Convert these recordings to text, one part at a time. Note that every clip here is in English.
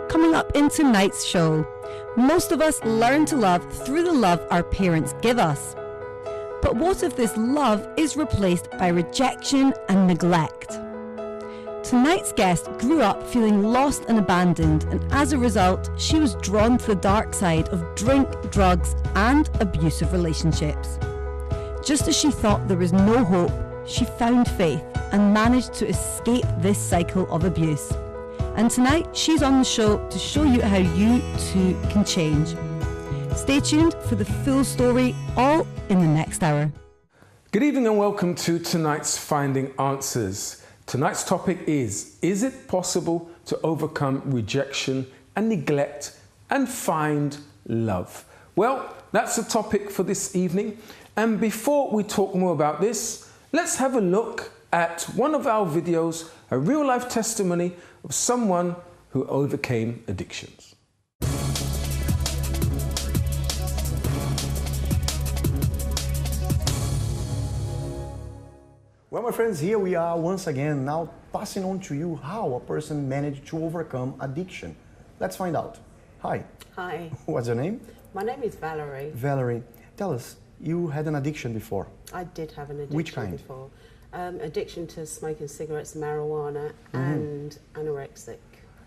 Coming up in tonight's show, most of us learn to love through the love our parents give us. But what if this love is replaced by rejection and neglect? Tonight's guest grew up feeling lost and abandoned, and as a result, she was drawn to the dark side of drink, drugs, and abusive relationships. Just as she thought there was no hope, she found faith and managed to escape this cycle of abuse. And tonight, she's on the show to show you how you too can change. Stay tuned for the full story, all in the next hour. Good evening and welcome to tonight's Finding Answers. Tonight's topic is it possible to overcome rejection and neglect and find love? Well, that's the topic for this evening. And before we talk more about this, let's have a look at one of our videos, a real-life testimony of someone who overcame addictions. Well, my friends, here we are once again, now passing on to you how a person managed to overcome addiction. Let's find out. Hi. Hi. What's your name? My name is Valerie. Valerie. Tell us, you had an addiction before. I did have an addiction. Which kind? Before. Addiction to smoking cigarettes, marijuana, and anorexic.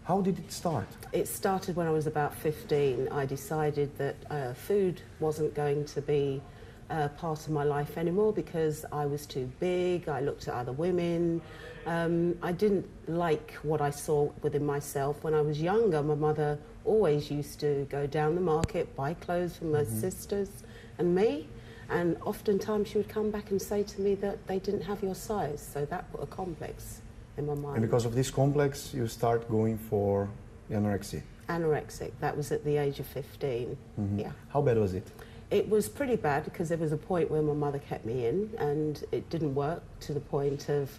How did it start? It started when I was about 15. I decided that food wasn't going to be part of my life anymore because I was too big. I looked at other women. I didn't like what I saw within myself. When I was younger, my mother always used to go down the market, buy clothes for my sisters and me, and oftentimes she would come back and say to me that they didn't have your size, so that put a complex in my mind. And because of this complex, you start going for anorexia? Anorexic. That was at the age of 15. Yeah. How bad was it? It was pretty bad because there was a point where my mother kept me in and it didn't work, to the point of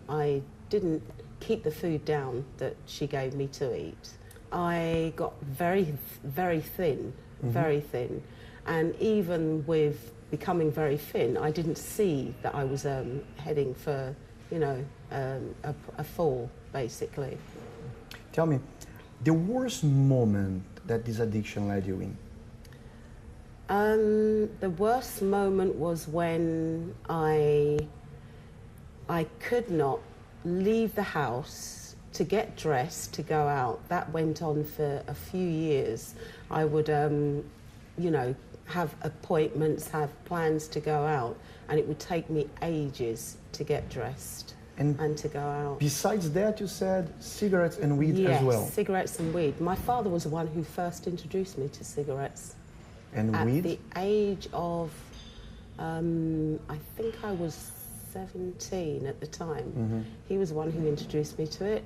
I didn't keep the food down that she gave me to eat. I got very, very thin, very thin. And even with becoming very thin, I didn't see that I was heading for, you know, a fall, basically. Tell me, the worst moment that this addiction led you in? The worst moment was when I could not leave the house to get dressed to go out. That went on for a few years. I would, you know, have appointments, have plans to go out, and it would take me ages to get dressed and to go out. Besides that, you said cigarettes and weed as well? Yes, cigarettes and weed. My father was the one who first introduced me to cigarettes. And at weed? the age of, I think I was 17 at the time. He was the one who introduced me to it.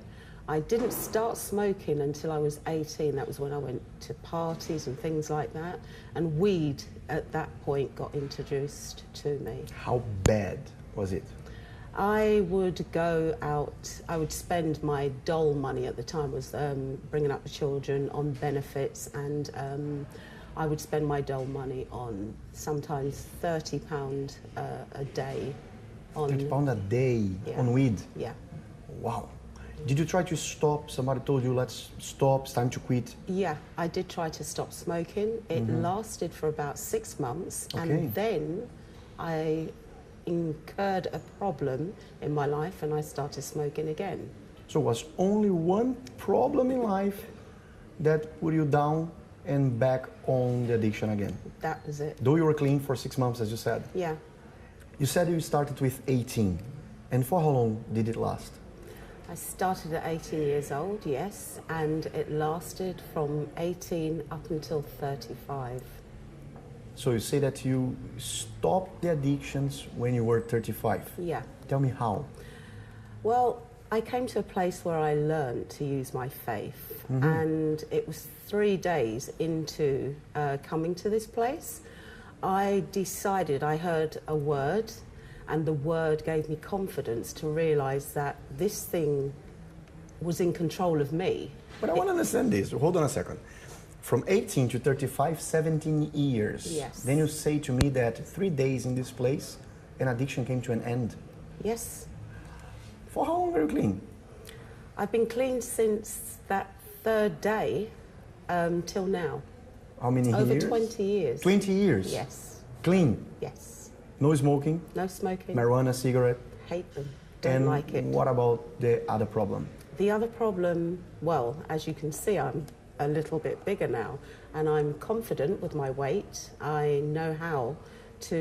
I didn't start smoking until I was 18. That was when I went to parties and things like that. And weed at that point got introduced to me. How bad was it? I would go out, I would spend my dole money at the time, was bringing up the children on benefits, and I would spend my dole money on sometimes £30 a day. On £30 a day on weed? Yeah. Wow. Did you try to stop? Somebody told you, let's stop, it's time to quit? Yeah, I did try to stop smoking. It lasted for about 6 months, Okay. and then I incurred a problem in my life and I started smoking again. So it was only one problem in life that put you down and back on the addiction again? That was it. Though you were clean for 6 months, as you said? Yeah. You said you started with 18. And for how long did it last? I started at 18 years old, yes, and it lasted from 18 up until 35. So you say that you stopped the addictions when you were 35. Yeah. Tell me how. Well, I came to a place where I learned to use my faith, and it was 3 days into coming to this place. I decided, I heard a word, and the word gave me confidence to realise that this thing was in control of me. But I want to understand this. Hold on a second. From 18 to 35, 17 years. Yes. Then you say to me that 3 days in this place, an addiction came to an end. Yes. For how long were you clean? I've been clean since that third day till now. How many Over years? 20 years. 20 years? Yes. Clean? Yes. No smoking? No smoking. Marijuana, cigarette? Hate them. Don't And like it. what about the other problem? The other problem, well, as you can see, I'm a little bit bigger now, and I'm confident with my weight. I know how to,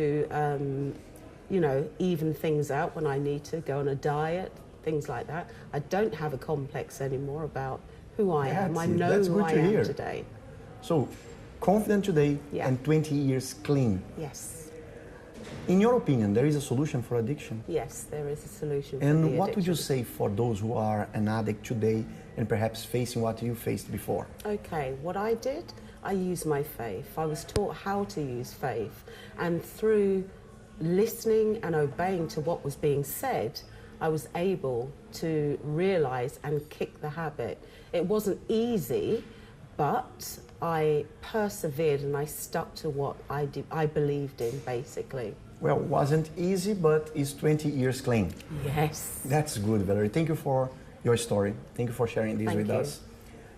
you know, even things out when I need to, go on a diet, things like that. I don't have a complex anymore about who I am. I know who I am today. So, confident today and 20 years clean. Yes. In your opinion, there is a solution for addiction? Yes, there is a solution for And the what addiction. would you say for those who are an addict today and perhaps facing what you faced before? Okay, what I did, I used my faith. I was taught how to use faith, and through listening and obeying to what was being said, I was able to realize and kick the habit. It wasn't easy, but I persevered and I stuck to what I believed in, basically. Well, wasn't easy, but it's 20 years clean. Yes. That's good, Valerie. Thank you for your story. Thank you for sharing this with us.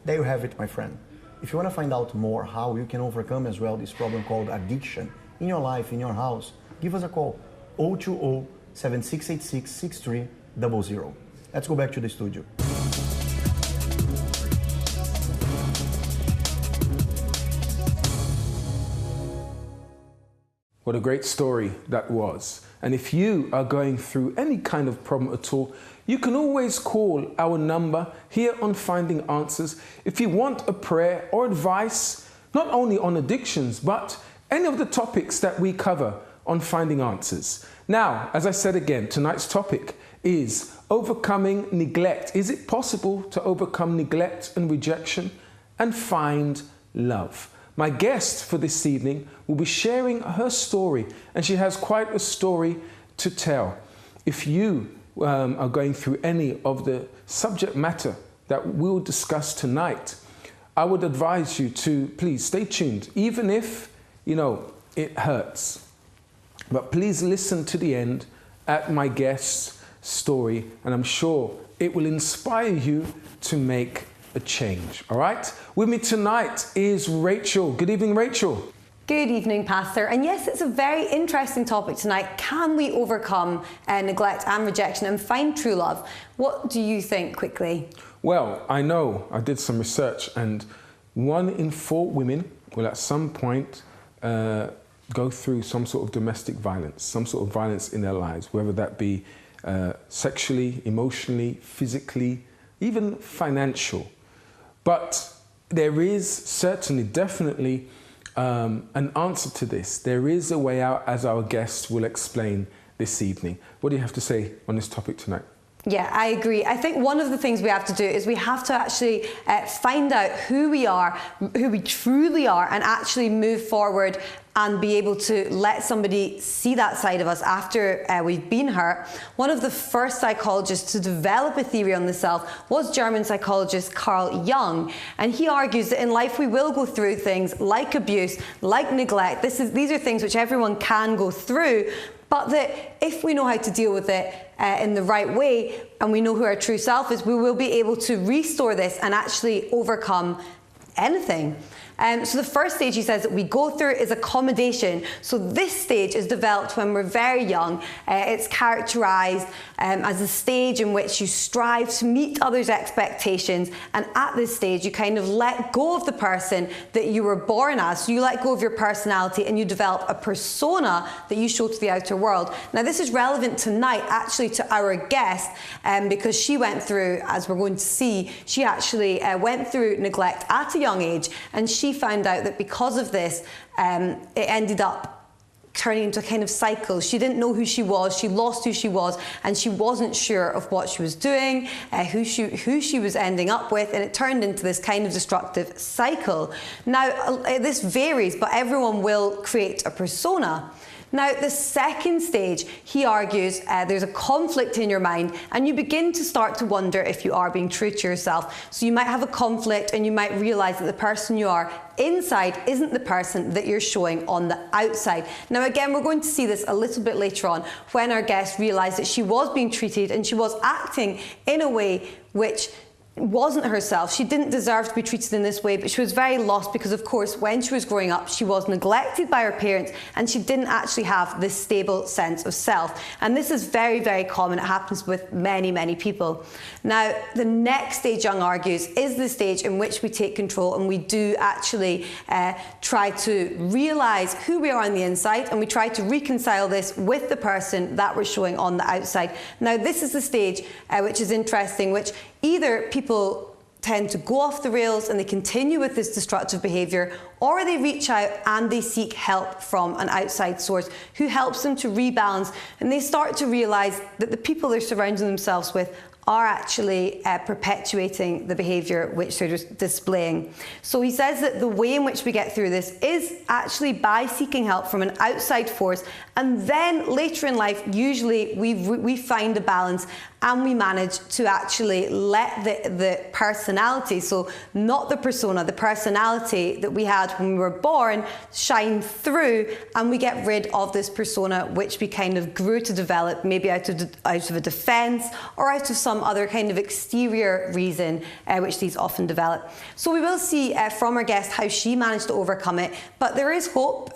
There you have it, my friend. If you want to find out more how you can overcome as well this problem called addiction in your life, in your house, give us a call. 020-7686-6300. Let's go back to the studio. What a great story that was. And if you are going through any kind of problem at all, you can always call our number here on Finding Answers if you want a prayer or advice, not only on addictions, but any of the topics that we cover on Finding Answers. Now, as I said again, tonight's topic is overcoming neglect. Is it possible to overcome neglect and rejection and find love? My guest for this evening will be sharing her story, and she has quite a story to tell. If you are going through any of the subject matter that we'll discuss tonight, I would advise you to please stay tuned, even if, you know, it hurts. But please listen to the end at my guest's story, and I'm sure it will inspire you to make a change. All right? With me tonight is Rachel. Good evening, Rachel. Good evening, Pastor. And yes, it's a very interesting topic tonight. Can we overcome neglect and rejection and find true love? What do you think, quickly? Well, I know I did some research, and 1 in 4 women will at some point go through some sort of domestic violence, some sort of violence in their lives, whether that be sexually, emotionally, physically, even financial. But there is certainly, definitely an answer to this. There is a way out, as our guest will explain this evening. What do you have to say on this topic tonight? Yeah, I agree. I think one of the things we have to do is we have to actually find out who we are, who we truly are, and actually move forward and be able to let somebody see that side of us after we've been hurt. One of the first psychologists to develop a theory on the self was German psychologist Carl Jung, and he argues that in life we will go through things like abuse, like neglect. These are things which everyone can go through, but that if we know how to deal with it in the right way and we know who our true self is, we will be able to restore this and actually overcome anything. So the first stage, he says, that we go through is accommodation. So this stage is developed when we're very young. It's characterized as a stage in which you strive to meet others' expectations. And at this stage, you kind of let go of the person that you were born as. So you let go of your personality and you develop a persona that you show to the outer world. Now, this is relevant tonight, actually, to our guest, because she went through, as we're going to see, she actually went through neglect at a young age, and she found out that because of this, it ended up turning into a kind of cycle. She didn't know who she was, she lost who she was, and she wasn't sure of what she was doing, who she was ending up with, and it turned into this kind of destructive cycle. Now, this varies, but everyone will create a persona. Now, the second stage, he argues, there's a conflict in your mind, and you begin to start to wonder if you are being true to yourself. So you might have a conflict, and you might realize that the person you are inside isn't the person that you're showing on the outside. Now, again, we're going to see this a little bit later on when our guest realized that she was being treated and she was acting in a way which wasn't herself. She didn't deserve to be treated in this way, but she was very lost because, of course, when she was growing up, she was neglected by her parents and she didn't actually have this stable sense of self. And this is very, very common. It happens with many, many people. Now, the next stage, Young argues, is the stage in which we take control and we do actually try to realise who we are on the inside, and we try to reconcile this with the person that we're showing on the outside. Now, this is the stage which is interesting, which either people tend to go off the rails and they continue with this destructive behaviour, or they reach out and they seek help from an outside source who helps them to rebalance, and they start to realise that the people they're surrounding themselves with are actually perpetuating the behaviour which they're displaying. So he says that the way in which we get through this is actually by seeking help from an outside force, and then later in life, usually we find a balance and we manage to actually let the personality, so not the persona, the personality that we had when we were born, shine through, and we get rid of this persona which we kind of grew to develop, maybe out of a defence or out of some other kind of exterior reason which these often develop. So we will see from our guest how she managed to overcome it, but there is hope.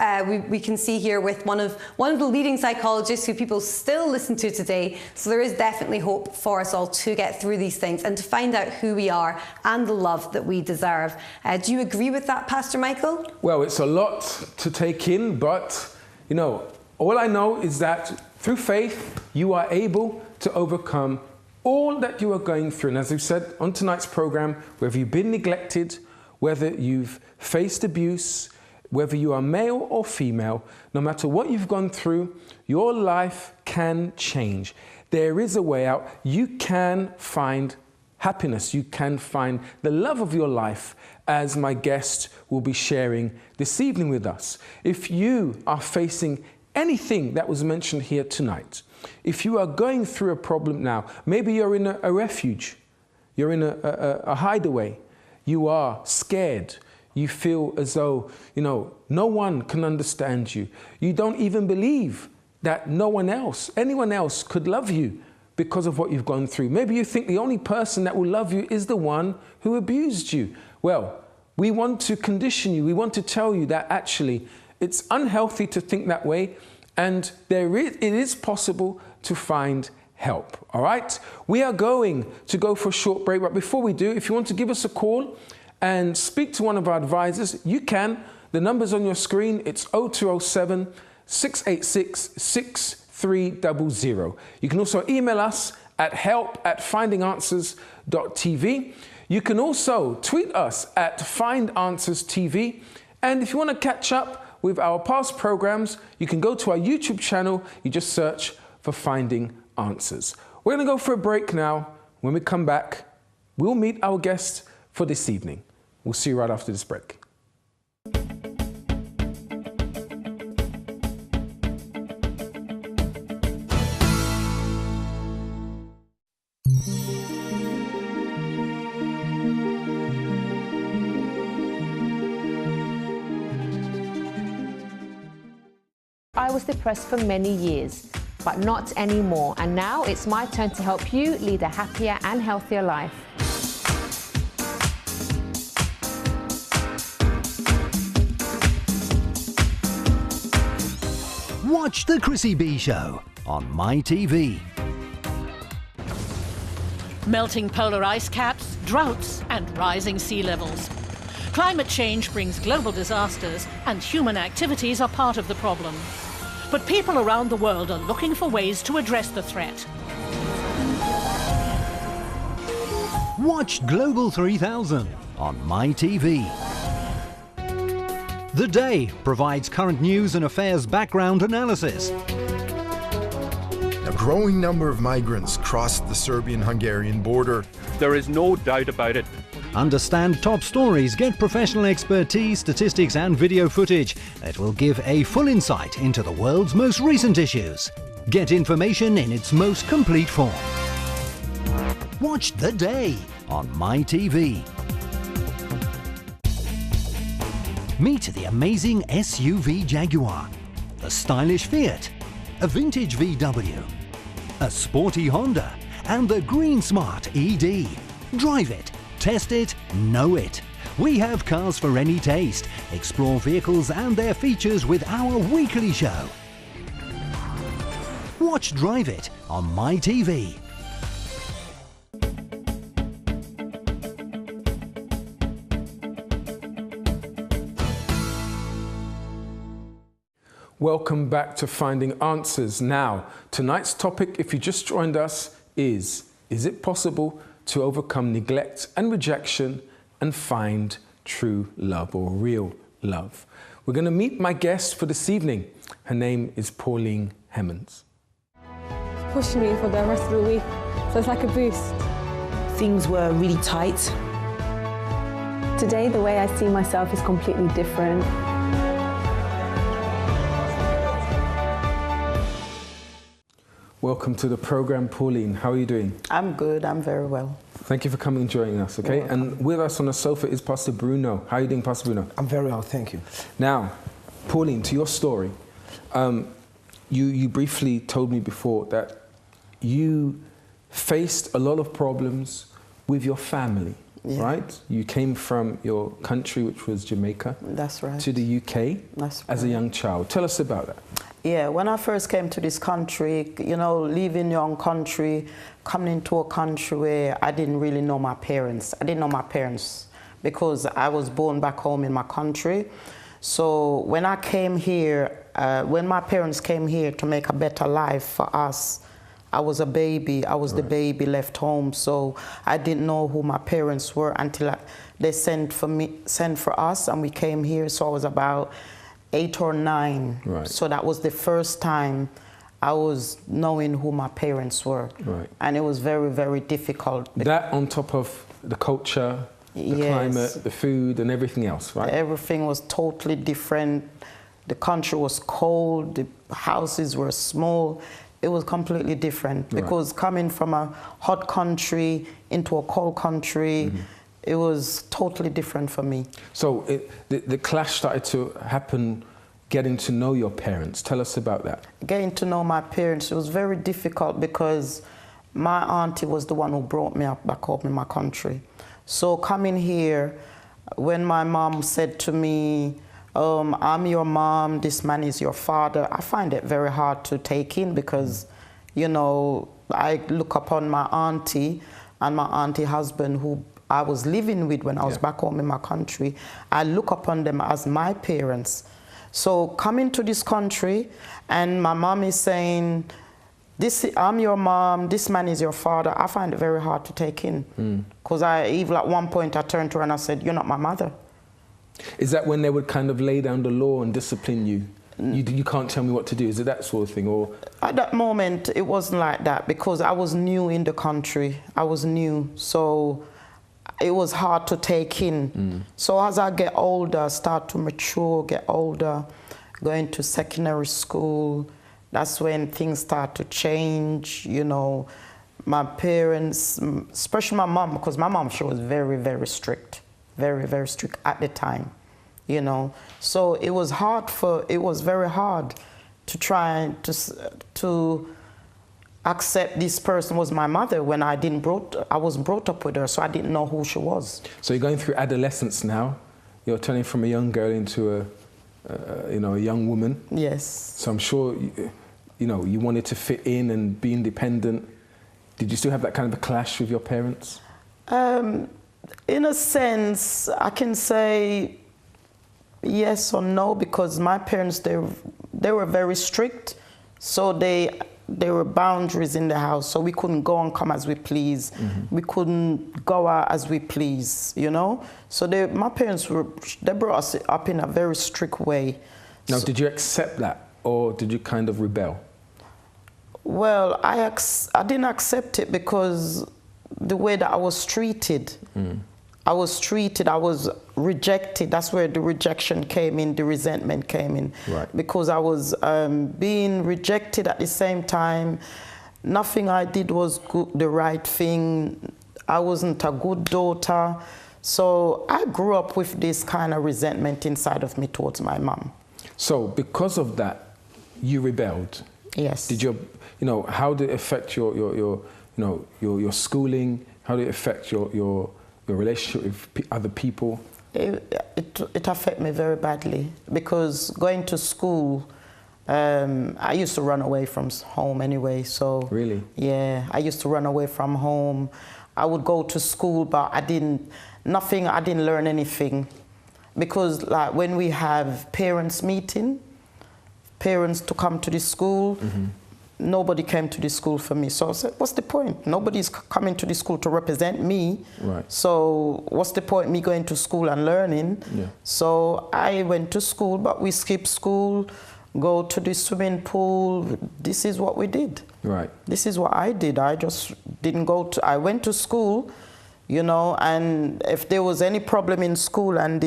We can see here with one of the leading psychologists who people still listen to today, so there is definitely hope for us all to get through these things and to find out who we are and the love that we deserve. Do you agree with that, Pastor Michael? Well, it's a lot to take in, but, you know, all I know is that through faith, you are able to overcome all that you are going through. And as we've said on tonight's program, whether you've been neglected, whether you've faced abuse, whether you are male or female, no matter what you've gone through, your life can change. There is a way out. You can find happiness. You can find the love of your life, as my guest will be sharing this evening with us. If you are facing anything that was mentioned here tonight, if you are going through a problem now, maybe you're in a refuge, you're in a hideaway, you are scared, you feel as though, you know, no one can understand you, you don't even believe that anyone else could love you because of what you've gone through. Maybe you think the only person that will love you is the one who abused you. Well, we want to condition you. We want to tell you that actually it's unhealthy to think that way, and it is possible to find help, all right? We are going to go for a short break, but before we do, if you want to give us a call and speak to one of our advisors, you can. The number's on your screen. It's 0207 686 6300. You can also email us at help@findinganswers.tv. You can also tweet us at findanswerstv. And if you want to catch up with our past programs, you can go to our YouTube channel. You just search for Finding Answers. We're going to go for a break now. When we come back, we'll meet our guest for this evening. We'll see you right after this break. I was depressed for many years, but not anymore. And now it's my turn to help you lead a happier and healthier life. Watch The Chrissy B Show on MyTV. Melting polar ice caps, droughts, and rising sea levels. Climate change brings global disasters, and human activities are part of the problem. But people around the world are looking for ways to address the threat. Watch Global 3000 on MyTV. The Day provides current news and affairs background analysis. A growing number of migrants crossed the Serbian-Hungarian border. There is no doubt about it. Understand top stories, get professional expertise, statistics and video footage that will give a full insight into the world's most recent issues. Get information in its most complete form. Watch The Day on MyTV. Meet the amazing SUV Jaguar, the stylish Fiat, a vintage VW, a sporty Honda, and the Green Smart ED. Drive it Test it, know it. We have cars for any taste. Explore vehicles and their features with our weekly show. Watch Drive It on MyTV. Welcome back to Finding Answers. Now, tonight's topic, if you just joined us, is it possible to overcome neglect and rejection and find true love or real love? We're going to meet my guest for this evening. Her name is Pauline Hemmings. Pushed me for the rest of the week, so it's like a boost. Things were really tight. Today, the way I see myself is completely different. Welcome to the program, Pauline. How are you doing? I'm good, I'm very well. Thank you for coming and joining us, okay? And with us on the sofa is Pastor Bruno. How are you doing, Pastor Bruno? I'm very well, thank you. Now, Pauline, to your story, you briefly told me before that you faced a lot of problems with your family, right? You came from your country, which was Jamaica. That's right. To the UK as a young child. Tell us about that. Yeah, when I first came to this country, you know, leaving your own country, coming into a country where I didn't really know my parents. I didn't know my parents because I was born back home in my country. So when I came here, when my parents came here to make a better life for us, I was a baby. I was the baby left home. So I didn't know who my parents were until they sent for us, and we came here. So I was about 8 or 9. Right. So that was the first time I was knowing who my parents were. Right. And it was very, very difficult. That on top of the culture, the climate, the food and everything else, right? Everything was totally different. The country was cold, the houses were small. It was completely different because coming from a hot country into a cold country, it was totally different for me. So the clash started to happen getting to know your parents. Tell us about that. Getting to know my parents, it was very difficult because my auntie was the one who brought me up back home in my country. So coming here, when my mom said to me, I'm your mom, this man is your father, I find it very hard to take in because, you know, I look upon my auntie and my auntie husband who I was living with when I was back home in my country. I look upon them as my parents. So coming to this country and my mom is saying, I'm your mom, this man is your father, I find it very hard to take in. Because even at one point I turned to her and I said, you're not my mother. Is that when they would kind of lay down the law and discipline you? You can't tell me what to do. Is it that sort of thing? Or at that moment, it wasn't like that because I was new in the country. I was new, so it was hard to take in. So as I get older, start to mature, get older, going to secondary school, that's when things start to change, you know. My parents, especially my mom, because my mom, she was very, very strict. Very, very strict at the time, you know. So it was very hard to try to accept this person was my mother when I wasn't brought up with her, so I didn't know who she was. So you're going through adolescence now. You're turning from a young girl into a young woman. Yes. So I'm sure, you wanted to fit in and be independent. Did you still have that kind of a clash with your parents? In a sense, I can say yes or no because my parents, they were very strict, so there were boundaries in the house, so we couldn't go and come as we please. We couldn't go out as we please, you know. So my parents they brought us up in a very strict way. Now, did you accept that, or did you kind of rebel? Well, I didn't accept it because the way that I was treated. I was rejected. That's where the rejection came in, the resentment came in. Right. Because I was being rejected at the same time. Nothing I did was the right thing. I wasn't a good daughter. So I grew up with this kind of resentment inside of me towards my mom. So because of that, you rebelled? Yes. Did how did it affect your schooling? How did it affect your your relationship with other people? It affected me very badly because going to school, I used to run away from home anyway. So really, yeah, I used to run away from home. I would go to school, but I didn't learn anything, because like when we have parents meeting, parents to come to the school, nobody came to the school for me. So I said, what's the point? Nobody's coming to the school to represent me. Right. So what's the point me going to school and learning? Yeah. So I went to school, but we skipped school, go to the swimming pool. This is what we did. Right. This is what I did. I just didn't go to, I went to school, you know, and if there was any problem in school and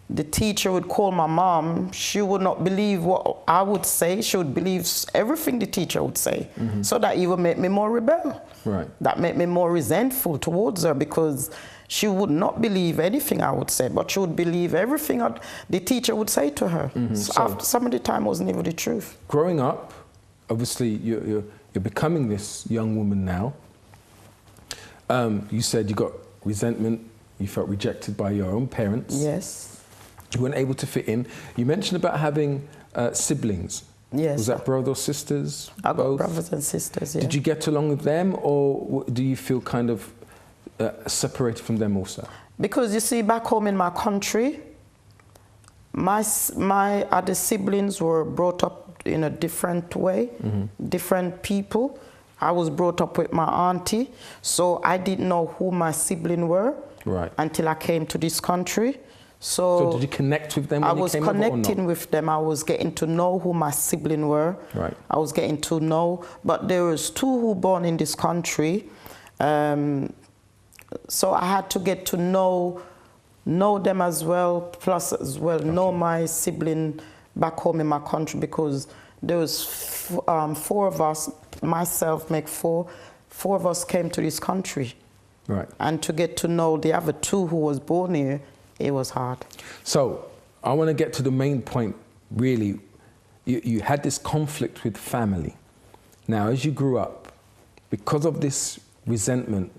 the teacher would call my mom, she would not believe what I would say. She would believe everything the teacher would say. So that even made me more rebel. Right. That made me more resentful towards her, because she would not believe anything I would say, but she would believe everything the teacher would say to her. So after some of the time, it wasn't even the truth. Growing up, obviously you're becoming this young woman now. You said you got resentment, you felt rejected by your own parents. Yes. You weren't able to fit in. You mentioned about having siblings. Yes. Was that brothers or sisters? I got both? brothers and sisters, yeah. Did you get along with them, or do you feel kind of separated from them also? Because you see, back home in my country, my other siblings were brought up in a different way, different people. I was brought up with my auntie, so I didn't know who my siblings were until I came to this country. So did you connect with them when you came over or not? I was connecting with them. I was getting to know who my siblings were. Right. I was getting to know, but there was 2 who were born in this country. So I had to get to know them as well, plus as well know my sibling back home in my country, because there was 4 of us, myself make 4 of us came to this country. Right. And to get to know the other 2 who was born here, it was hard. So I want to get to the main point, really. You had this conflict with family. Now, as you grew up, because of this resentment,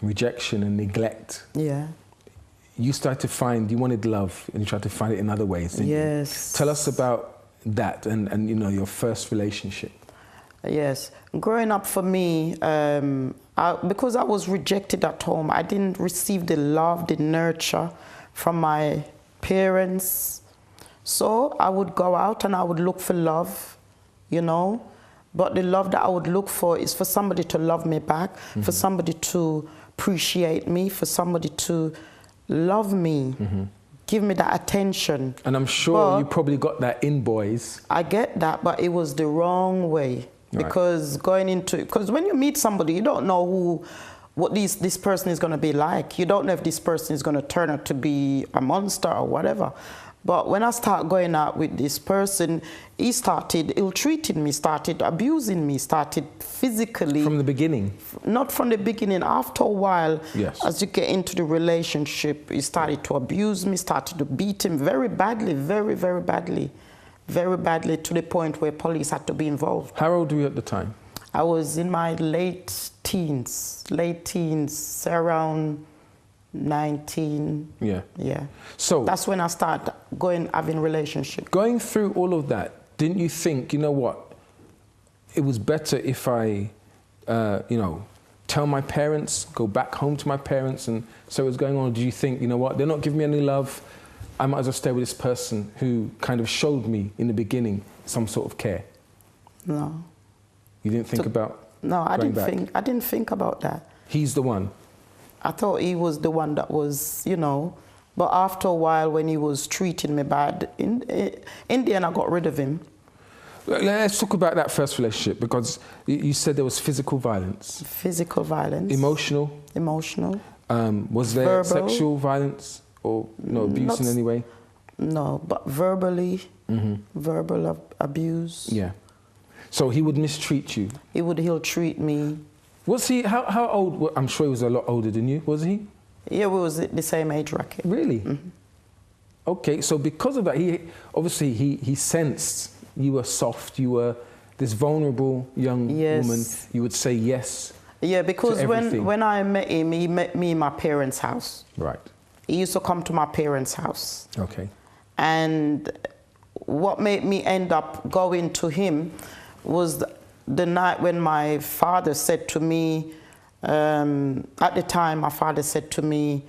rejection and neglect, you started to find, you wanted love, and you tried to find it in other ways, didn't you? Tell us about that and you know, your first relationship. Yes. Growing up for me, because I was rejected at home, I didn't receive the love, the nurture from my parents. So I would go out and I would look for love, you know. But the love that I would look for is for somebody to love me back, for somebody to appreciate me, for somebody to love me, give me that attention. And I'm sure you probably got that in boys. I get that, but it was the wrong way. Because because when you meet somebody, you don't know what this person is going to be like. You don't know if this person is going to turn out to be a monster or whatever. But when I start going out with this person, he started ill-treating me, started abusing me, started physically. From the beginning? Not from the beginning. After a while, as you get into the relationship, he started to abuse me, started to beat him very badly, very, very badly. Very badly, to the point where police had to be involved. How old were you at the time? I was in my late teens, around 19. Yeah. Yeah. So that's when I started having relationships. Going through all of that, didn't you think, you know what, it was better if I, you know, tell my parents, go back home to my parents and say what's going on? Or do you think, you know what, they're not giving me any love, I might as well stay with this person who kind of showed me in the beginning some sort of care? No. You didn't think about I didn't think about that. He's the one? I thought he was the one that was, you know, but after a while when he was treating me bad, in the end I got rid of him. Let's talk about that first relationship, because you said there was physical violence. Physical violence. Emotional? Emotional. Was there verbal sexual violence or abuse in any way? No, but verbally, verbal abuse. Yeah. So he would mistreat you? He'll treat me. Was he, how old? I'm sure he was a lot older than you, was he? Yeah, we was the same age bracket. Really? Okay, so because of that, he sensed you were soft, you were this vulnerable young woman. You would say yes Yeah, because when I met him, he met me in my parents' house. Right. He used to come to my parents' house. Okay. And what made me end up going to him was the night when my father said to me, at the time my father said to me,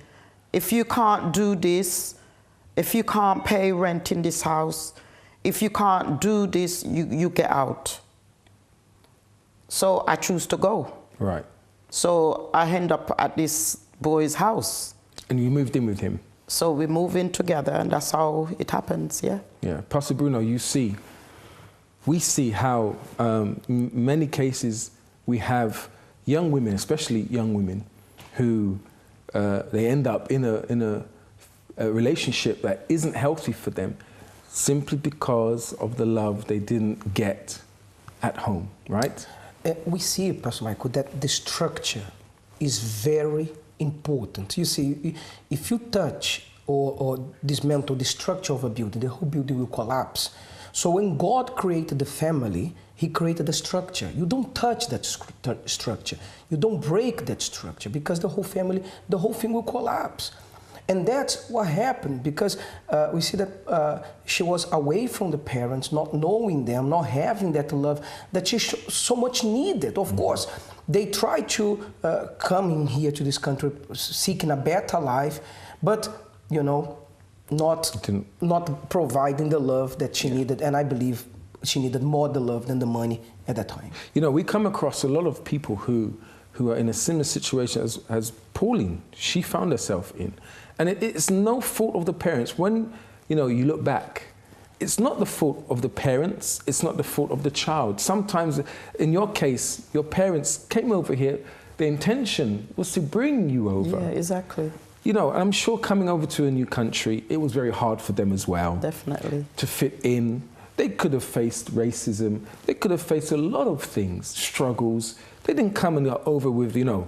if you can't do this, if you can't pay rent in this house, if you can't do this, you get out. So I choose to go. Right. So I end up at this boy's house. And you moved in with him? So we move in together, and that's how it happens, yeah. Yeah. Pastor Bruno, we see how many cases we have young women, especially young women, who they end up in a relationship that isn't healthy for them simply because of the love they didn't get at home, right? We see, Pastor Michael, that the structure is very important. You see, if you touch or dismantle the structure of a building, the whole building will collapse. So when God created the family, He created the structure. You don't touch that structure. You don't break that structure, because the whole family, the whole thing will collapse. And that's what happened, because we see that she was away from the parents, not knowing them, not having that love that she so much needed. Of course, they tried to come in here to this country seeking a better life, but, you know, not providing the love that she needed. And I believe she needed more the love than the money at that time. You know, we come across a lot of people who are in a similar situation as Pauline, she found herself in. And it's no fault of the parents. When, you know, you look back, it's not the fault of the parents, it's not the fault of the child. Sometimes, in your case, your parents came over here, the intention was to bring you over. Yeah, exactly. You know, I'm sure coming over to a new country, it was very hard for them as well. Definitely. To fit in. They could have faced racism. They could have faced a lot of things, struggles. They didn't come over with, you know,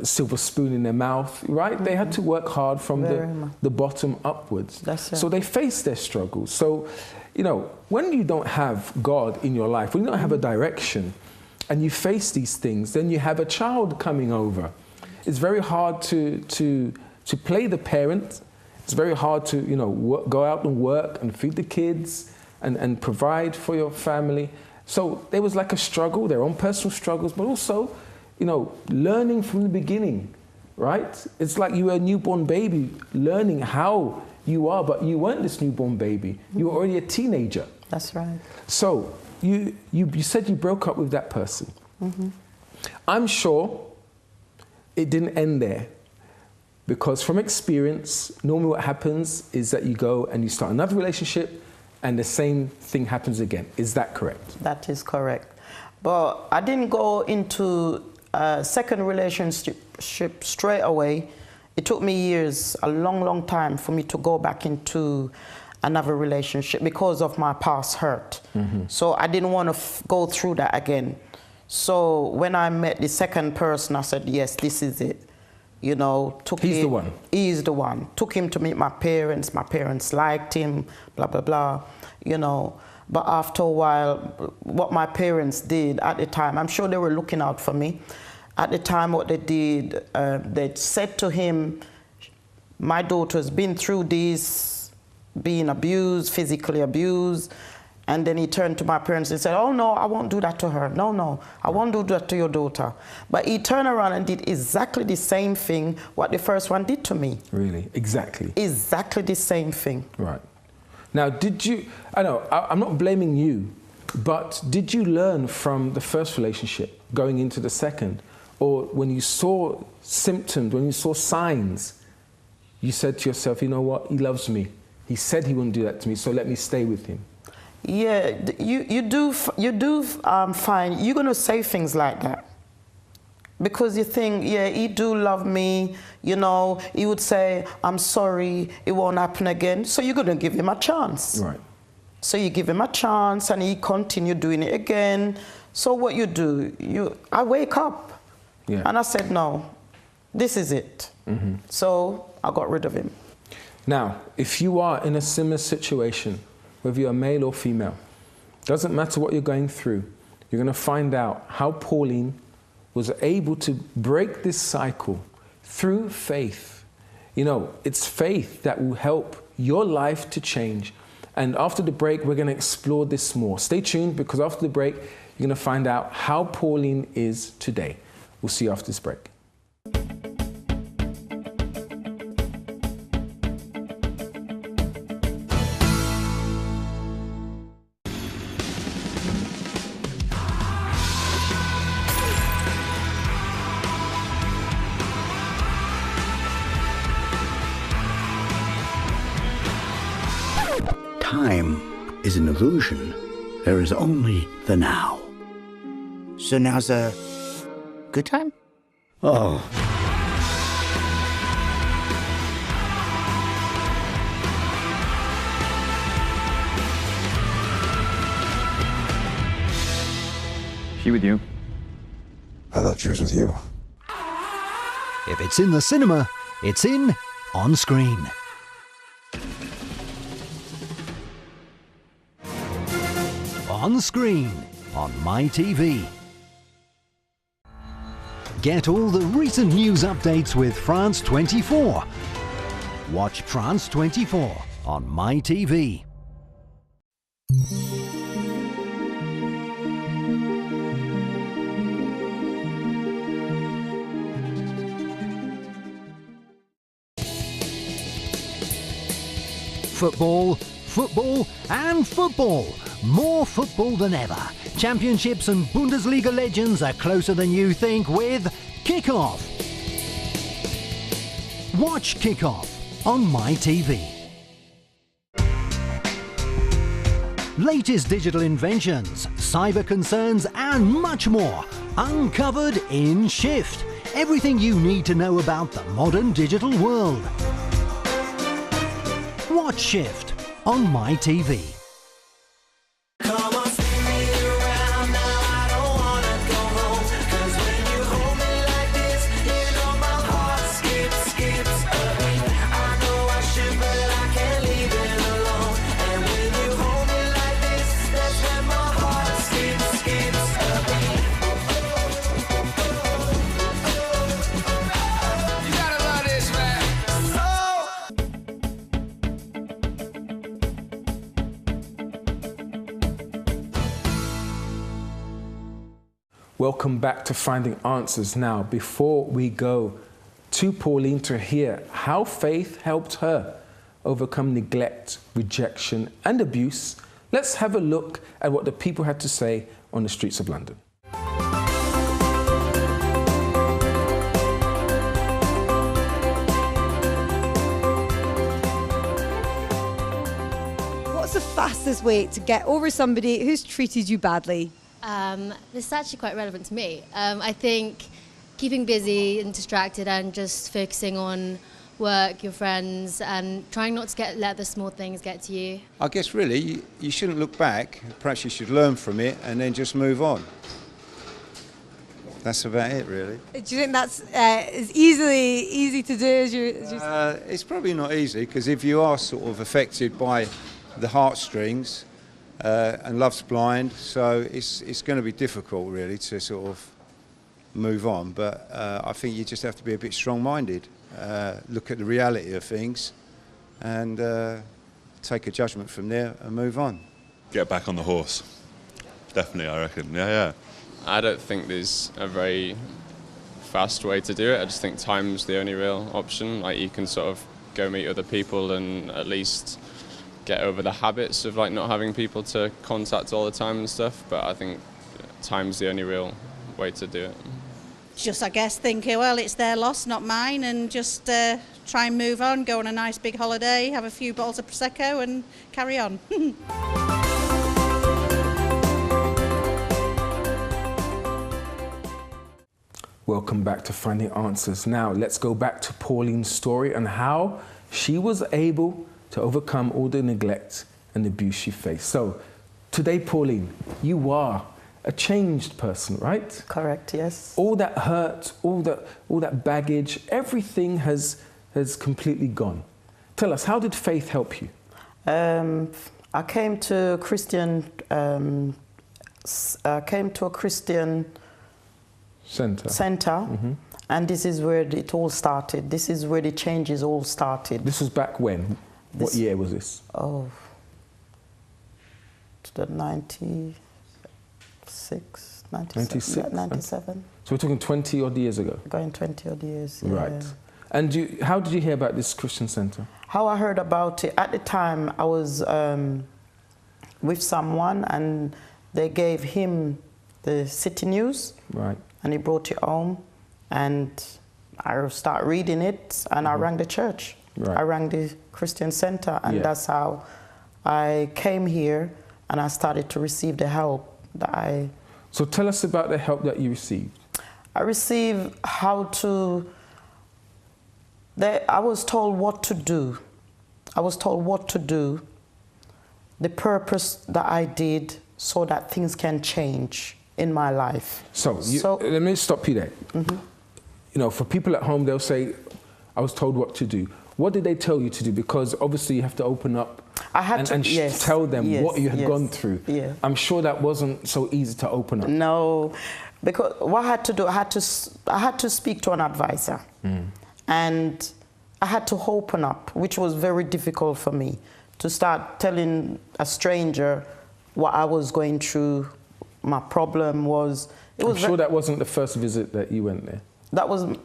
silver spoon in their mouth, right? Mm-hmm. They had to work hard from the bottom upwards. That's it. So they faced their struggles. So, you know, when you don't have God in your life, when you don't have a direction, and you face these things, then you have a child coming over. It's very hard to play the parent. It's very hard to, you know, go out and work and feed the kids and provide for your family. So there was like a struggle, their own personal struggles, but also, you know, learning from the beginning, right? It's like you were a newborn baby, learning how you are, but you weren't this newborn baby. You were already a teenager. That's right. So you said you broke up with that person. Mm-hmm. I'm sure it didn't end there, because from experience, normally what happens is that you go and you start another relationship and the same thing happens again. Is that correct? That is correct. But I didn't go into a second relationship straight away. It took me years, a long, long time for me to go back into another relationship because of my past hurt. Mm-hmm. So I didn't want to go through that again. So when I met the second person, I said, yes, this is it. You know, He's the one. He's the one. Took him to meet my parents. My parents liked him, blah, blah, blah, you know. But after a while, what my parents did at the time, I'm sure they were looking out for me. At the time, what they did, they said to him, my daughter's been through this, being abused, physically abused. And then he turned to my parents and said, oh, no, I won't do that to her. No, no, I won't do that to your daughter. But he turned around and did exactly the same thing what the first one did to me. Really? Exactly? Exactly the same thing. Right. Now, did you, I know, I'm not blaming you, but did you learn from the first relationship going into the second? Or when you saw symptoms, when you saw signs, you said to yourself, you know what, he loves me. He said he wouldn't do that to me, so let me stay with him. Yeah, you do find you're going to say things like that. Because you think, yeah, he do love me, you know, he would say, I'm sorry, it won't happen again. So you're going to give him a chance. Right. So you give him a chance and he continue doing it again. So what you do, I wake up and I said, no, this is it. Mm-hmm. So I got rid of him. Now, if you are in a similar situation, whether you're male or female, doesn't matter what you're going through, you're going to find out how Pauline was able to break this cycle through faith. You know, it's faith that will help your life to change. And after the break, we're going to explore this more. Stay tuned, because after the break, you're going to find out how Pauline is today. We'll see you after this break. Time is an illusion. There is only the now. So now's a good time? Oh. She with you? I thought she was with you. If it's in the cinema, it's in On Screen. On Screen on MyTV. Get all the recent news updates with France 24. Watch France 24 on MyTV. Football, football and football. More football than ever. Championships and Bundesliga legends are closer than you think with Kickoff. Watch Kickoff on MyTV. Latest digital inventions, cyber concerns and much more uncovered in Shift. Everything you need to know about the modern digital world. Watch Shift on MyTV. Welcome back to Finding Answers. Now, before we go to Pauline to hear how faith helped her overcome neglect, rejection and abuse, let's have a look at what the people had to say on the streets of London. What's the fastest way to get over somebody who's treated you badly? This is actually quite relevant to me. I think keeping busy and distracted and just focusing on work, your friends, and trying not to let the small things get to you. I guess really you shouldn't look back. Perhaps you should learn from it and then just move on. That's about it, really. Do you think that's as easy to do as you It's probably not easy, because if you are sort of affected by the heartstrings, and love's blind, so it's going to be difficult really to sort of move on, but I think you just have to be a bit strong-minded, look at the reality of things and take a judgment from there and move on. Get back on the horse, definitely, I reckon. Yeah. I don't think there's a very fast way to do it. I just think time's the only real option. Like, you can sort of go meet other people and at least get over the habits of like not having people to contact all the time and stuff, but I think time's the only real way to do it. Just, I guess, think, well, it's their loss, not mine, and just try and move on, go on a nice big holiday, have a few bottles of Prosecco and carry on. Welcome back to Finding Answers. Now, let's go back to Pauline's story and how she was able to overcome all the neglect and abuse she faced. So, today, Pauline, you are a changed person, right? Correct, yes. All that hurt, all that baggage, everything has completely gone. Tell us, how did faith help you? I came to a Christian Center. And this is where it all started. This is where the changes all started. This was back when? What year was this? Oh, the 96, 97. So we're talking 20 odd years ago? Going 20 odd years, yeah. Right. And how did you hear about this Christian Center? How I heard about it, at the time I was with someone and they gave him the city news. Right. And he brought it home and I started reading it and I rang the church. Right. I rang the Christian Center and Yeah. that's how I came here and I started to receive the help that I... So tell us about the help that you received. I received how to... I was told what to do. I was told what to do, the purpose that I did so that things can change in my life. So let me stop you there. You know, for people at home, they'll say, I was told what to do. What did they tell you to do? Because obviously you have to open up and tell them what you had gone through. Yeah. I'm sure that wasn't so easy to open up. No, because what I had to do, I had to speak to an advisor. And I had to open up, which was very difficult for me, to start telling a stranger what I was going through. My problem was... I'm sure that wasn't the first visit that you went there. That wasn't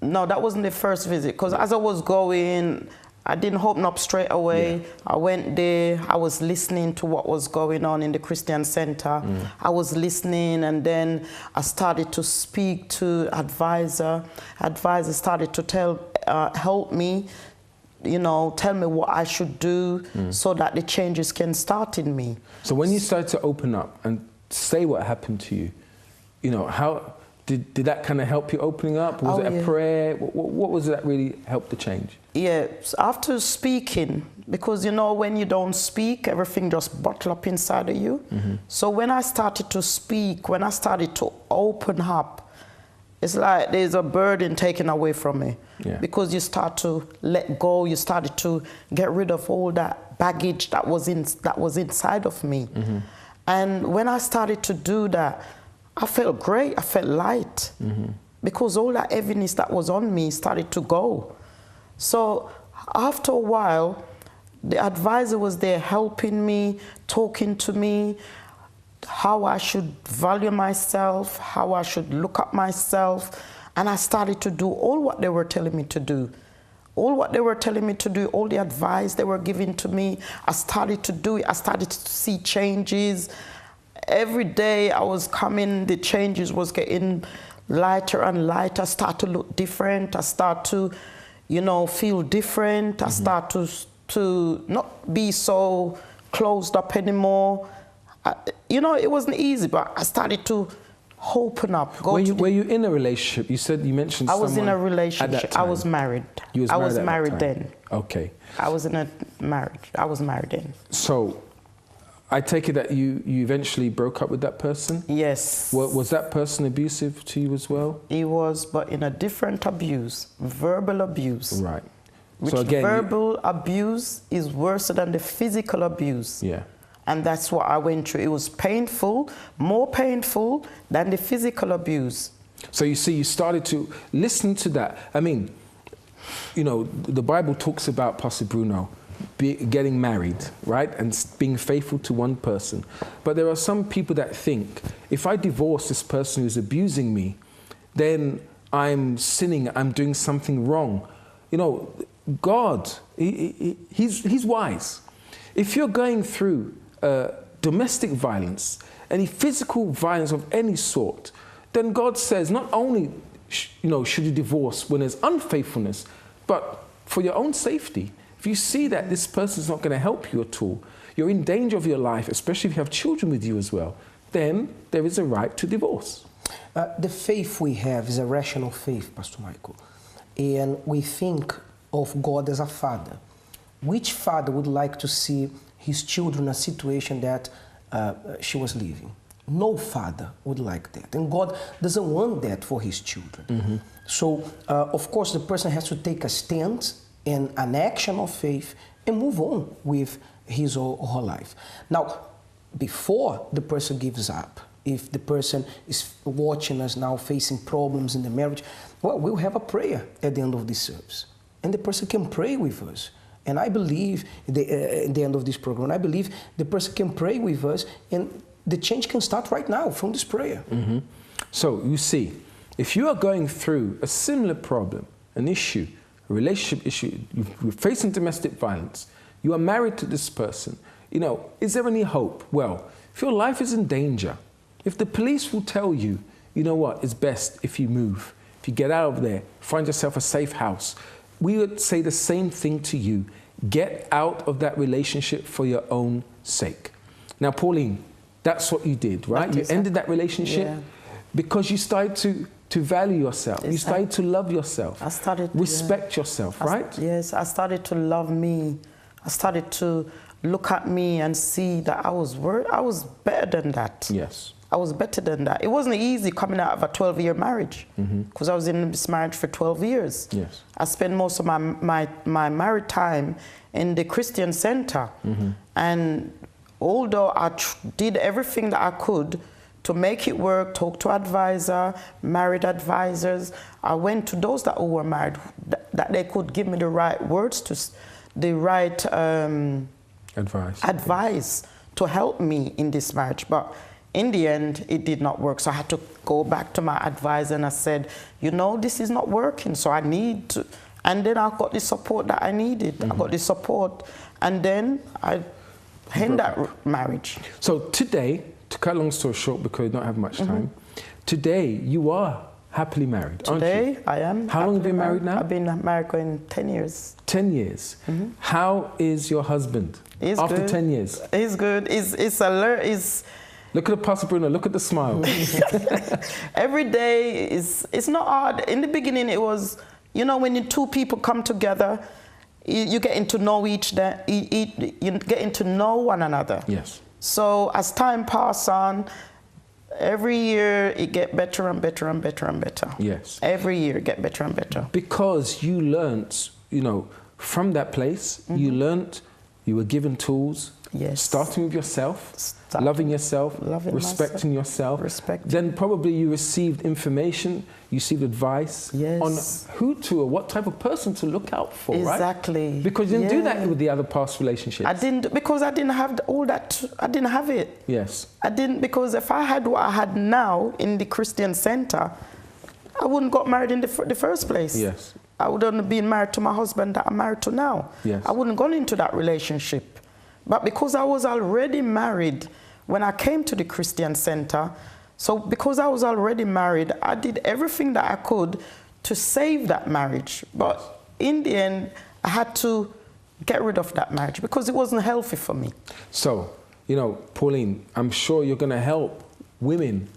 the first visit, because as I was going, I didn't open up straight away. Yeah. I went there, I was listening to what was going on in the Christian Center. I was listening, and then I started to speak to advisor. Advisor started to help me, you know, tell me what I should do so that the changes can start in me. So when you started to open up and say what happened to you, you know, how did that kind of help you opening up? Was it a prayer? What was it that really helped the change? Yeah, after speaking, because you know when you don't speak, everything just bottle up inside of you. So when I started to speak, when I started to open up, it's like there's a burden taken away from me. Yeah. Because you start to let go, you started to get rid of all that baggage that was inside of me. And when I started to do that, I felt great, I felt light, because all that heaviness that was on me started to go. So after a while, the advisor was there helping me, talking to me, how I should value myself, how I should look at myself, and I started to do all what they were telling me to do. All what they were telling me to do, all the advice they were giving to me, I started to do it. I started to see changes. Every day I was coming, the changes was getting lighter and lighter. I start to look different. I start to, you know, feel different. I start to not be so closed up anymore. You know, it wasn't easy, but I started to open up. Were you in a relationship? You mentioned someone. I was in a relationship. I was married. You was I married was at married that time. then. Okay. I was in a marriage. I was married then. So, I take it that you eventually broke up with that person? Yes. Was that person abusive to you as well? He was, but in a different abuse, verbal abuse. Right. Which so again, verbal abuse is worse than the physical abuse. Yeah. And that's what I went through. It was painful, more painful than the physical abuse. So you see, you started to listen to that. I mean, you know, the Bible talks about Pastor Bruno getting married, right? And being faithful to one person. But there are some people that think, if I divorce this person who's abusing me, then I'm sinning, I'm doing something wrong. You know, God, he's wise. If you're going through domestic violence, any physical violence of any sort, then God says not only should you divorce when there's unfaithfulness, but for your own safety. If you see that this person's not going to help you at all, you're in danger of your life, especially if you have children with you as well, then there is a right to divorce. The faith we have is a rational faith, Pastor Michael. And we think of God as a father. Which father would like to see his children in a situation that she was leaving? No father would like that. And God doesn't want that for his children. So, of course, the person has to take a stance and an action of faith and move on with his or her life. Now, before the person gives up if the person is watching us now facing problems in the marriage, well, we'll have a prayer at the end of this service. And the person can pray with us. And I believe, at the end of this program, I believe the person can pray with us and the change can start right now from this prayer. Mm-hmm. So you see, if you are going through a similar problem, an issue, a relationship issue, you're facing domestic violence, you are married to this person, you know, is there any hope? Well, if your life is in danger, if the police will tell you, you know what, it's best if you move, if you get out of there, find yourself a safe house, we would say the same thing to you. Get out of that relationship for your own sake. Now, Pauline, that's what you did, right? You ended that relationship because you started to value yourself. You started to love yourself. I started to respect yourself, right? Yes, I started to love me. I started to look at me and see that I was better than that. Yes. I was better than that. It wasn't easy coming out of a 12-year marriage because I was in this marriage for 12 years. Yes. I spent most of my married time in the Christian center. And although I did everything that I could to make it work, talk to advisor, married advisors, I went to those that were married, that they could give me the right words, the right advice to help me in this marriage. But in the end, it did not work. So I had to go back to my advisor and I said, you know, this is not working, so I need to. And then I got the support that I needed. I got the support. And then I ended that marriage. So today, to cut a long story short, because we don't have much time, today you are happily married, aren't you? Today I am. How long have you been married now? I've been married going 10 years. 10 years. How is your husband after good. 10 years? He's good. He's alert. Look at the Pastor Bruno, look at the smile. Every day it's not hard. In the beginning it was, you know, when two people come together, you get to know you get to know one another. Yes. So as time passes on, every year it get better and better and better and better. Yes. Every year it get better and better. Because you learnt, you know, from that place, you learnt, you were given tools. Yes. Starting with yourself, loving yourself, respecting yourself. Then probably you received information, you received advice on who to or what type of person to look out for, exactly. Right? Because you didn't do that with the other past relationships. I didn't, because I didn't have all that, I didn't have it. Yes. I didn't, because if I had what I had now in the Christian center, I wouldn't got married in the first place. Yes. I wouldn't have been married to my husband that I'm married to now. Yes. I wouldn't have gone into that relationship. But because I was already married when I came to the Christian center, so because I was already married, I did everything that I could to save that marriage. But in the end, I had to get rid of that marriage because it wasn't healthy for me. So, you know, Pauline, I'm sure you're going to help women,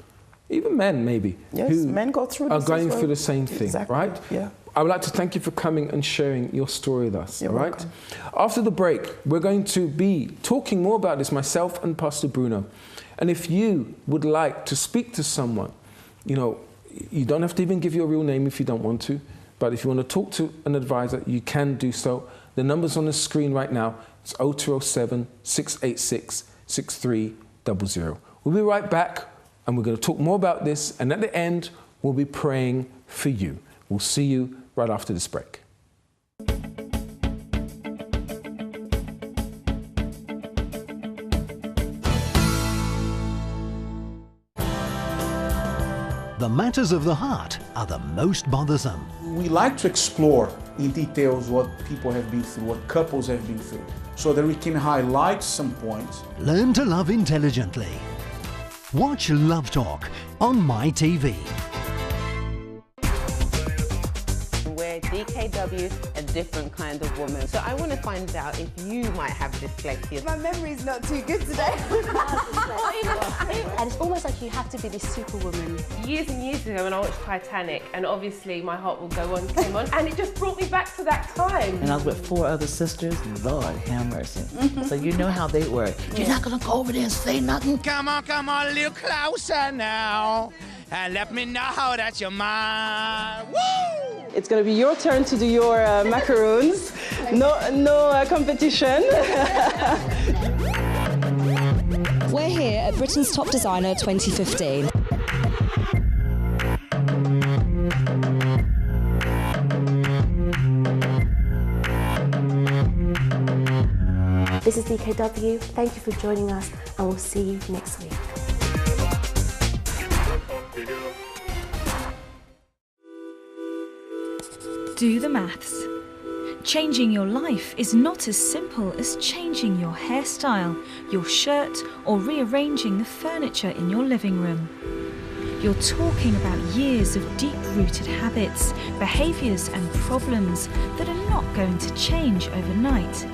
even men maybe, who men go through are going through the same thing, exactly. right? Yeah. I would like to thank you for coming and sharing your story with us, You're all right? welcome. After the break, we're going to be talking more about this, myself and Pastor Bruno. And if you would like to speak to someone, you know, you don't have to even give your real name if you don't want to, but if you want to talk to an advisor, you can do so. The number's on the screen right now. It's 0207 686 6300. We'll be right back, and we're going to talk more about this, and at the end, we'll be praying for you. We'll see you right after this break. The matters of the heart are the most bothersome. We like to explore in details what people have been through, what couples have been through, so that we can highlight some points. Learn to love intelligently. Watch Love Talk on MyTV. DKW, a different kind of woman. So I want to find out if you might have dyslexia. My memory's not too good today. And it's almost like you have to be this superwoman. Years and years ago when I watched Titanic, and obviously My Heart Will Go On came on, and it just brought me back to that time. And I was with 4 other sisters. Lord have mercy. So you know how they were. You're not gonna go over there and say nothing? Come on, a little closer now, and let me know that you're mine. Woo! It's going to be your turn to do your macaroons. No competition. We're here here at Britain's Top Designer 2015. This is DKW. Thank you for joining us, and we'll see you next week. Do the maths. Changing your life is not as simple as changing your hairstyle, your shirt, or rearranging the furniture in your living room. You're talking about years of deep-rooted habits, behaviours and problems that are not going to change overnight.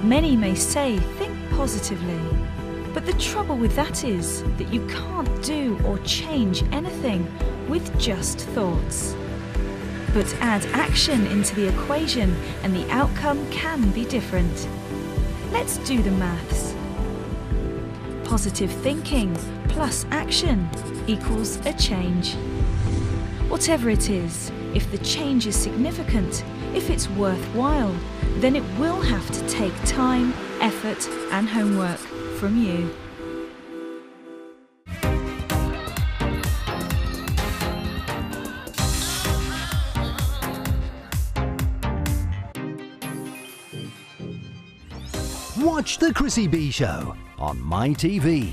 Many may say, think positively, but the trouble with that is that you can't do or change anything with just thoughts. But add action into the equation and the outcome can be different. Let's do the maths. Positive thinking plus action equals a change. Whatever it is, if the change is significant, if it's worthwhile, then it will have to take time, effort and homework from you. Watch The Chrissy B Show on MyTV.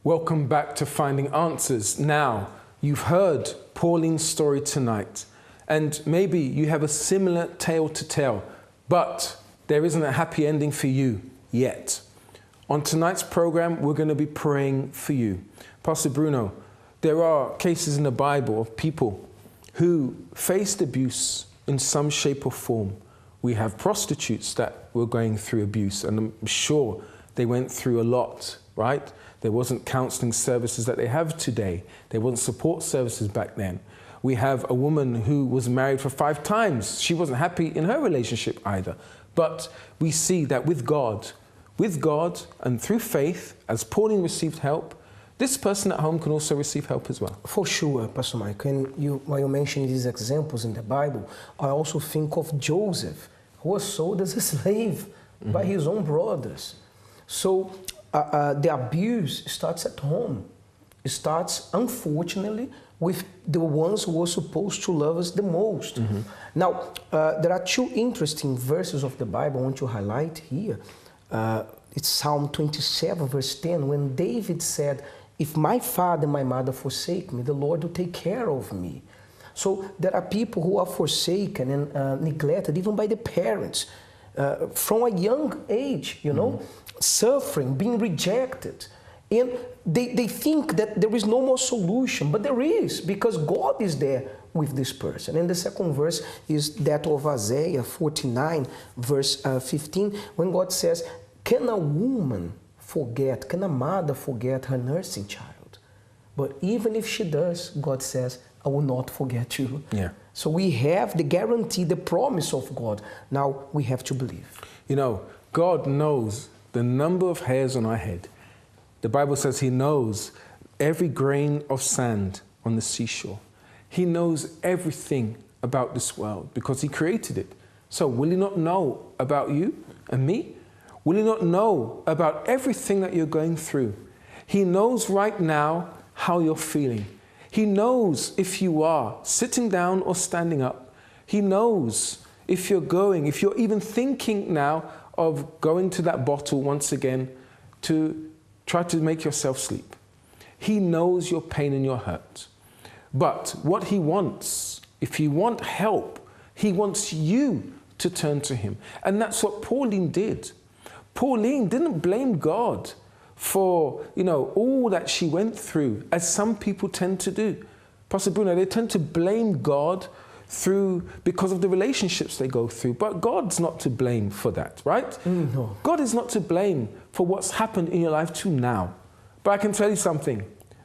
Welcome back to Finding Answers. Now, you've heard Pauline's story tonight, and maybe you have a similar tale to tell, but there isn't a happy ending for you yet. On tonight's program, we're going to be praying for you. Pastor Bruno, there are cases in the Bible of people who faced abuse in some shape or form. We have prostitutes that were going through abuse, and I'm sure they went through a lot, right? There wasn't counseling services that they have today. There wasn't support services back then. We have a woman who was married for 5 times. She wasn't happy in her relationship either. But we see that with God and through faith, as Pauline received help, this person at home can also receive help as well. For sure, Pastor Mike. And while you mention these examples in the Bible, I also think of Joseph, who was sold as a slave by his own brothers. So the abuse starts at home. It starts, unfortunately, with the ones who are supposed to love us the most. Now, there are 2 interesting verses of the Bible I want to highlight here. It's Psalm 27, verse 10, when David said, "If my father and my mother forsake me, the Lord will take care of me." So there are people who are forsaken and neglected, even by the parents, from a young age, you know, suffering, being rejected. And they think that there is no more solution, but there is, because God is there with this person. And the second verse is that of Isaiah 49, verse 15, when God says, "Can a woman forget, can a mother forget her nursing child? But even if she does, God says, I will not forget you." Yeah. So we have the guarantee, the promise of God. Now we have to believe. You know, God knows the number of hairs on our head. The Bible says he knows every grain of sand on the seashore. He knows everything about this world because he created it. So will he not know about you and me? Will he not know about everything that you're going through? He knows right now how you're feeling. He knows if you are sitting down or standing up. He knows if you're even thinking now of going to that bottle once again to try to make yourself sleep. He knows your pain and your hurt. But what he wants, if you want help, he wants you to turn to him. And that's what Pauline did. Pauline didn't blame God for, all that she went through, as some people tend to do. Pastor Bruno, they tend to blame God because of the relationships they go through. But God's not to blame for that, right? No. God is not to blame for what's happened in your life to now. But I can tell you something.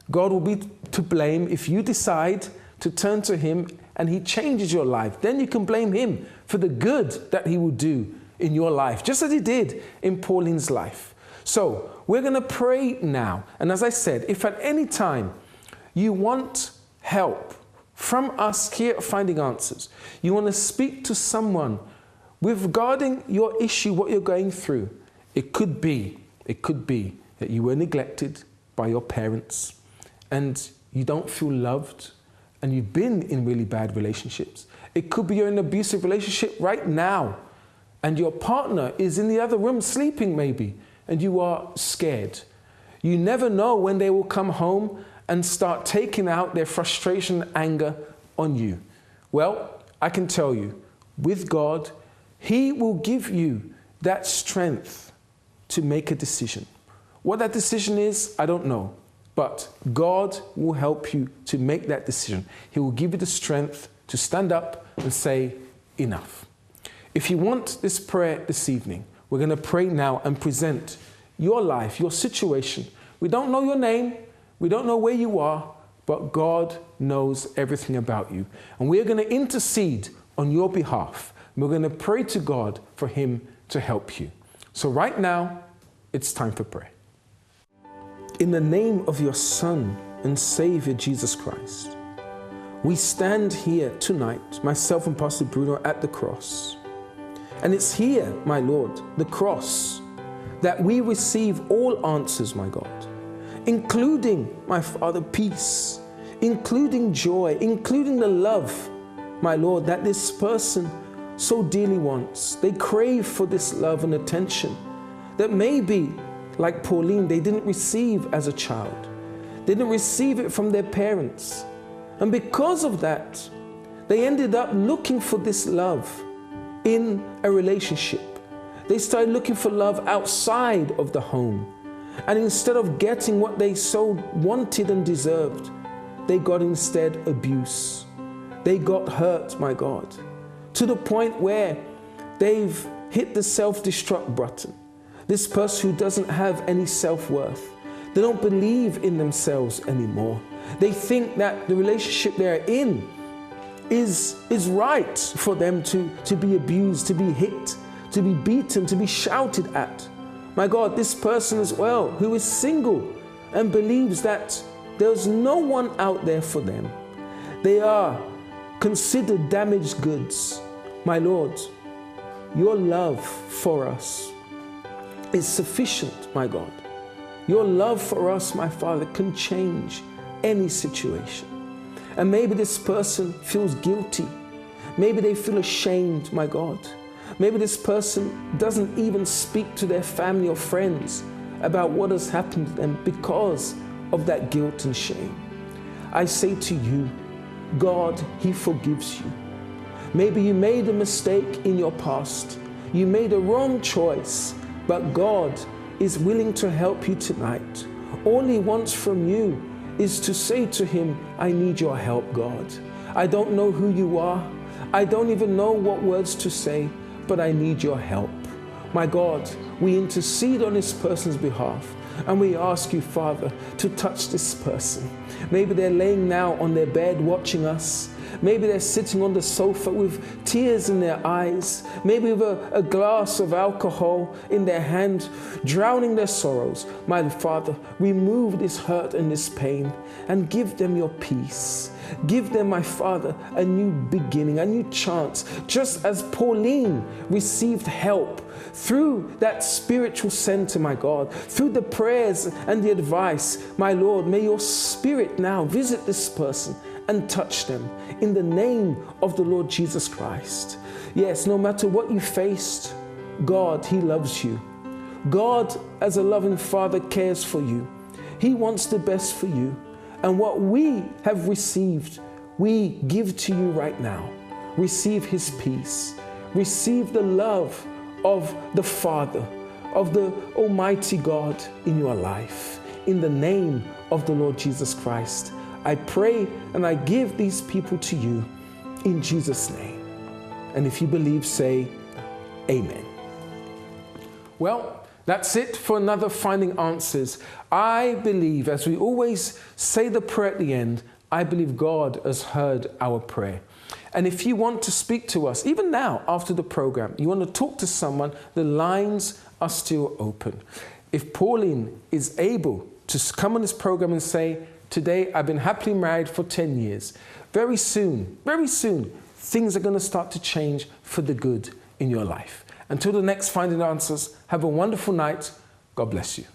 God will be to blame if you decide to turn to him and he changes your life. Then you can blame him for the good that he will do in your life, just as he did in Pauline's life. So we're going to pray now. And as I said, if at any time you want help from us here at Finding Answers, you want to speak to someone regarding your issue, what you're going through, it could be that you were neglected by your parents and you don't feel loved and you've been in really bad relationships. It could be you're in an abusive relationship right now and your partner is in the other room sleeping maybe and you are scared. You never know when they will come home and start taking out their frustration and anger on you. Well, I can tell you, with God, he will give you that strength to make a decision. What that decision is, I don't know. But God will help you to make that decision. He will give you the strength to stand up and say, enough. If you want this prayer this evening, we're going to pray now and present your life, your situation. We don't know your name. We don't know where you are, but God knows everything about you. And we're going to intercede on your behalf. We're going to pray to God for him to help you. So right now, it's time for prayer. In the name of your Son and Savior, Jesus Christ, we stand here tonight, myself and Pastor Bruno, at the cross. And it's here, my Lord, the cross, that we receive all answers, my God, including, my Father, peace, including joy, including the love, my Lord, that this person so dearly wants. They crave for this love and attention that maybe, like Pauline, they didn't receive as a child. They didn't receive it from their parents. And because of that, they ended up looking for this love in a relationship. They started looking for love outside of the home. And instead of getting what they so wanted and deserved, they got instead abuse. They got hurt, my God, to the point where they've hit the self-destruct button. This person who doesn't have any self-worth. They don't believe in themselves anymore. They think that the relationship they're in is right for them to be abused, to be hit, to be beaten, to be shouted at. My God, this person as well, who is single and believes that there's no one out there for them. They are considered damaged goods. My Lord, your love for us is sufficient, my God. Your love for us, my Father, can change any situation. And maybe this person feels guilty. Maybe they feel ashamed, my God. Maybe this person doesn't even speak to their family or friends about what has happened to them because of that guilt and shame. I say to you, God, he forgives you. Maybe you made a mistake in your past. You made a wrong choice. But God is willing to help you tonight. All he wants from you is to say to him, I need your help, God. I don't know who you are. I don't even know what words to say, but I need your help. My God, we intercede on this person's behalf and we ask you, Father, to touch this person. Maybe they're laying now on their bed watching us. Maybe they're sitting on the sofa with tears in their eyes, maybe with a glass of alcohol in their hand, drowning their sorrows. My Father, remove this hurt and this pain and give them your peace. Give them, my Father, a new beginning, a new chance, just as Pauline received help through that spiritual center, my God, through the prayers and the advice. My Lord, may your Spirit now visit this person and touch them in the name of the Lord Jesus Christ. Yes, no matter what you faced, God, he loves you. God, as a loving Father, cares for you. He wants the best for you. And what we have received, we give to you right now. Receive his peace. Receive the love of the Father, of the Almighty God in your life. In the name of the Lord Jesus Christ, I pray and I give these people to you in Jesus' name. And if you believe, say amen. Well, that's it for another Finding Answers. I believe, as we always say the prayer at the end, I believe God has heard our prayer. And if you want to speak to us, even now after the program, you want to talk to someone, the lines are still open. If Pauline is able to come on this program and say, today I've been happily married for 10 years, very soon, things are going to start to change for the good in your life. Until the next Finding Answers, have a wonderful night. God bless you.